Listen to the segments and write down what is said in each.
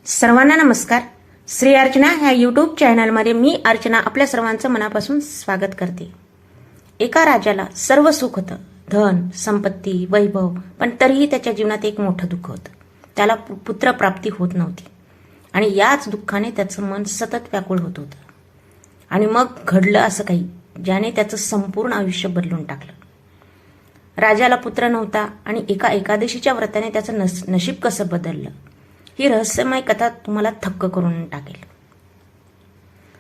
सर्वांना नमस्कार. श्री अर्चना ह्या यूट्यूब चॅनलमध्ये मी अर्चना आपल्या सर्वांचं मनापासून स्वागत करते. एका राजाला सर्व सुख होतं, धन संपत्ती वैभव, पण तरीही त्याच्या जीवनात एक मोठं दुःख होतं. त्याला पुत्रप्राप्ती होत नव्हती आणि याच दुःखाने त्याचं मन सतत व्याकुळ होत होतं. आणि मग घडलं असं काही ज्याने त्याचं संपूर्ण आयुष्य बदलून टाकलं. राजाला पुत्र नव्हता आणि एका एकादशीच्या व्रताने त्याचं नशीब कसं बदललं ही रहस्यमय कथा तुम्हाला थक्क करून टाकेल.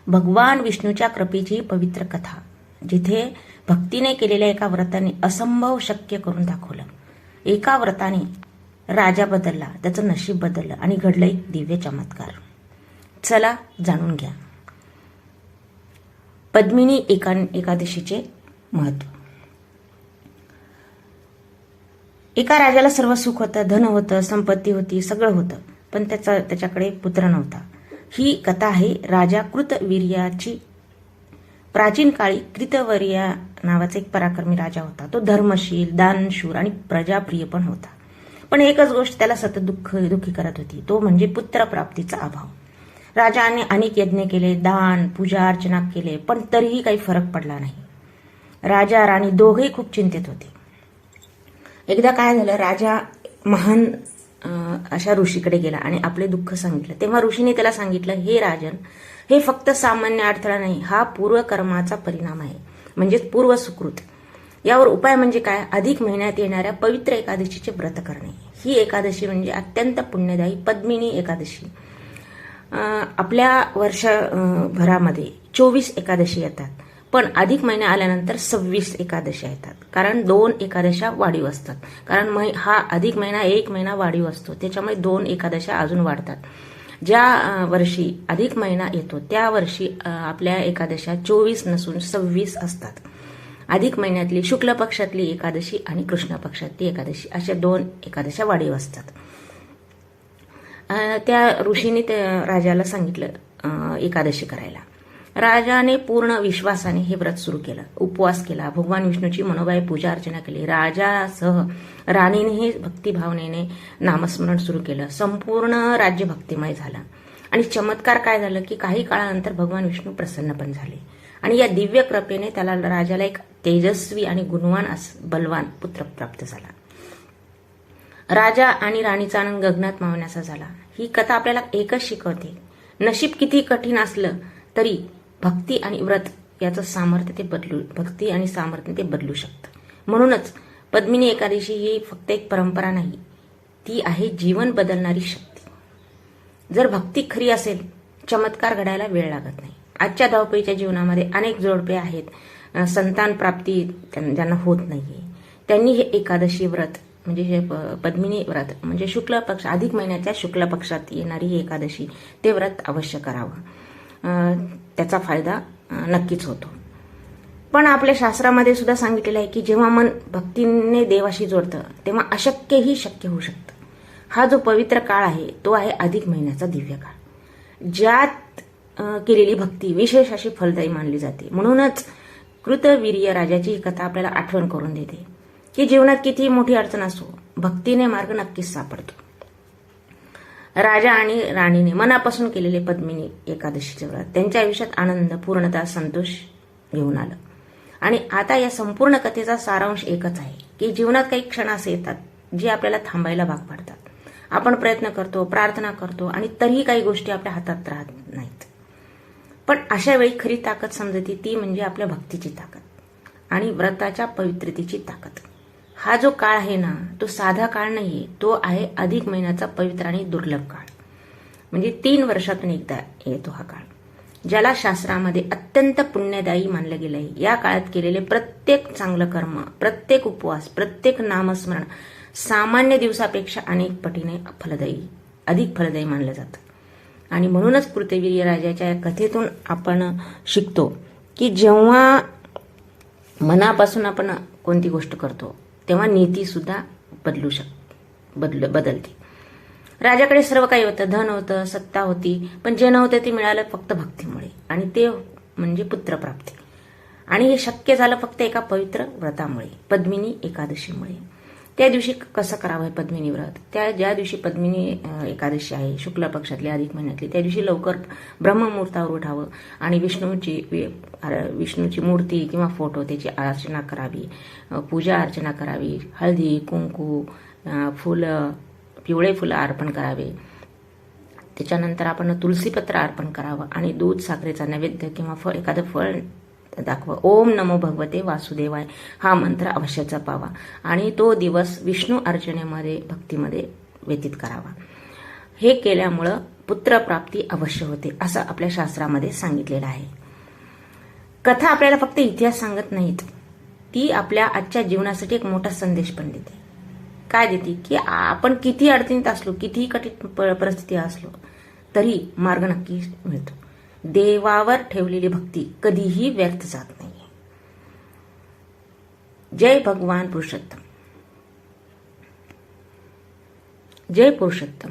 भगवान विष्णूच्या कृपेची पवित्र कथा, जिथे भक्तीने केलेल्या एका व्रताने असंभव शक्य करून दाखवलं. एका व्रताने राजा बदलला, त्याचं नशीब बदललं आणि घडलं एक दिव्य चमत्कार. चला जाणून घ्या पद्मिनी एकादशीचे महत्व. एका राजाला सर्व सुख होतं, धन होतं, संपत्ती होती, सगळं होतं, पण त्याच्याकडे पुत्र नव्हता. ही कथा आहे राजा कृतवीर्याची. प्राचीन काळी कृतवर्या नावाचा एक पराक्रमी राजा होता. तो धर्मशील, दानशूर आणि प्रजाप्रिय पण होता. पण एकच गोष्ट त्याला सतत दुःखी करत होती, तो म्हणजे पुत्रप्राप्तीचा अभाव. राजाने अनेक यज्ञ केले, दान पूजा अर्चना केले, पण तरीही काही फरक पडला नाही. राजा राणी दोघेही खूप चिंतित होते. एकदा काय झालं, राजा महान अशा ऋषीकडे गेला आणि आपले दुःख सांगितलं. तेव्हा ऋषीने त्याला सांगितलं, हे राजन, हे फक्त सामान्य अडथळा नाही, हा पूर्वकर्माचा परिणाम आहे, म्हणजेच पूर्व सुकृत. यावर उपाय म्हणजे काय, अधिक महिन्यात येणाऱ्या पवित्र एकादशीचे व्रत करणे. ही एकादशी म्हणजे अत्यंत पुण्यदायी पद्मिनी एकादशी. आपल्या वर्षभरामध्ये 24 एकादशी येतात, पण अधिक महिना आल्यानंतर 26 एकादशी येतात. कारण 2 एकादशा वाढीव असतात. कारण हा अधिक महिना 1 महिना वाढीव असतो, त्याच्यामुळे 2 एकादशा अजून वाढतात. ज्या वर्षी अधिक महिना येतो त्या वर्षी आपल्या एकादशा 24 नसून 26 असतात. अधिक महिन्यातली शुक्ल पक्षातली एकादशी आणि कृष्ण पक्षातली एकादशी अशा 2 एकादशा वाढीव असतात. त्या ऋषीने त्या राजाला सांगितलं एकादशी करायला. राजाने पूर्ण विश्वासाने हे व्रत सुरू केलं, उपवास केला, भगवान विष्णूची मनोभावे पूजा अर्चना केली. राजासह राणीनेही भक्तिभावनेने नामस्मरण सुरू केलं. संपूर्ण राज्य भक्तिमय झालं आणि चमत्कार काय झालं की काही काळानंतर भगवान विष्णू प्रसन्न पण झाले आणि या दिव्य कृपेने त्याला राजाला एक तेजस्वी आणि गुणवान बलवान पुत्र प्राप्त झाला. राजा आणि राणीचा आनंद गगनात मावण्याचा झाला. ही कथा आपल्याला एकच शिकवते, नशीब किती कठीण असलं तरी भक्ती आणि व्रत याचं सामर्थ्य ते बदलू शकतं. म्हणूनच पद्मिनी एकादशी ही फक्त एक परंपरा नाही, ती आहे जीवन बदलणारी शक्ती. जर भक्ती खरी असेल, चमत्कार घडायला वेळ लागत नाही. आजच्या धावपळीच्या जीवनामध्ये अनेक जोडपे आहेत, संतान प्राप्ती ज्यांना होत नाहीये, त्यांनी हे एकादशी व्रत म्हणजे हे पद्मिनी व्रत म्हणजे शुक्ल पक्ष अधिक महिन्याच्या शुक्ल पक्षात येणारी ही एकादशी, ते व्रत अवश्य करावं. त्याचा फायदा नक्कीच होतो. पण आपल्या शास्त्रामध्ये सुद्धा सांगितलेलं आहे की जेव्हा मन भक्तीने देवाशी जोडतं तेव्हा अशक्यही शक्य होऊ शकतं. हा जो पवित्र काळ आहे तो आहे अधिक महिन्याचा दिव्य काळ, ज्यात केलेली भक्ती विशेष अशी फलदायी मानली जाते. म्हणूनच कृतवीर्य राजाची ही कथा आपल्याला आठवण करून देते की जीवनात कितीही मोठी अडचण असो, भक्तीने मार्ग नक्कीच सापडतो. राजा आणि राणीने मनापासून केलेले पद्मिनी एकादशीचे व्रत त्यांच्या आयुष्यात आनंद, पूर्णता, संतोष घेऊन आलं. आणि आता या संपूर्ण कथेचा सारांश एकच आहे की जीवनात काही क्षण असे येतात जे आपल्याला थांबायला भाग पाडतात. आपण प्रयत्न करतो, प्रार्थना करतो आणि तरीही काही गोष्टी आपल्या हातात राहत नाहीत. पण अशा वेळी खरी ताकद समजते, ती म्हणजे आपल्या भक्तीची ताकद आणि व्रताच्या पवित्रतेची ताकद. हा जो काळ आहे ना, तो साधा काळ नाहीये, तो आहे अधिक महिन्याचा पवित्र आणि दुर्लभ काळ. म्हणजे 3 वर्षातून एकदा येतो हा काळ, ज्याला शास्त्रामध्ये अत्यंत पुण्यदायी मानलं गेलंय. या काळात केलेले प्रत्येक चांगलं कर्म, प्रत्येक उपवास, प्रत्येक नामस्मरण सामान्य दिवसापेक्षा अनेक पटीने अधिक फलदायी मानलं जातं. आणि म्हणूनच कृतवीर्य राजाच्या या कथेतून आपण शिकतो की जेव्हा मनापासून आपण कोणती गोष्ट करतो तेव्हा नीती सुद्धा बदलते. राजाकडे सर्व काही होतं, धन होतं, सत्ता होती, पण जे नव्हतं ते मिळालं फक्त भक्तीमुळे, आणि ते म्हणजे पुत्रप्राप्ती. आणि हे शक्य झालं फक्त एका पवित्र व्रतामुळे, पद्मिनी एकादशीमुळे. त्या दिवशी कसं करावं पद्मिनी व्रत? ज्या दिवशी पद्मिनी एकादशी आहे, शुक्ल पक्षातली, अधिक महिन्यातली, त्या दिवशी लवकर ब्रह्ममुहूर्तावर उठावं आणि विष्णूची मूर्ती किंवा फोटो त्याची अर्चना करावी, पूजा अर्चना करावी, हळदी कुंकू फुलं, पिवळे फुलं अर्पण करावे. त्याच्यानंतर आपण तुलसीपत्र अर्पण करावं आणि दूध साखरेचा नैवेद्य किंवा एखादं फळ दाखवा. ओम नमो भगवते वासुदेवाय हा मंत्र अवश्य जपावा आणि तो दिवस विष्णू अर्चनेमध्ये भक्तीमध्ये व्यतीत करावा. हे केल्यामुळं पुत्रप्राप्ती अवश्य होते असं आपल्या शास्त्रामध्ये सांगितलेलं आहे. कथा आपल्याला फक्त इतिहास सांगत नाहीत, ती आपल्या आजच्या जीवनासाठी एक मोठा संदेश पण देते. काय देते की आपण किती अडचणीत असलो, कितीही कठीण परिस्थिती असलो तरी मार्ग नक्की मिळतो. देवावर ठेवलेली भक्ती कधीही व्यर्थ जात नाही. जय भगवान पुरुषोत्तम. जय पुरुषोत्तम.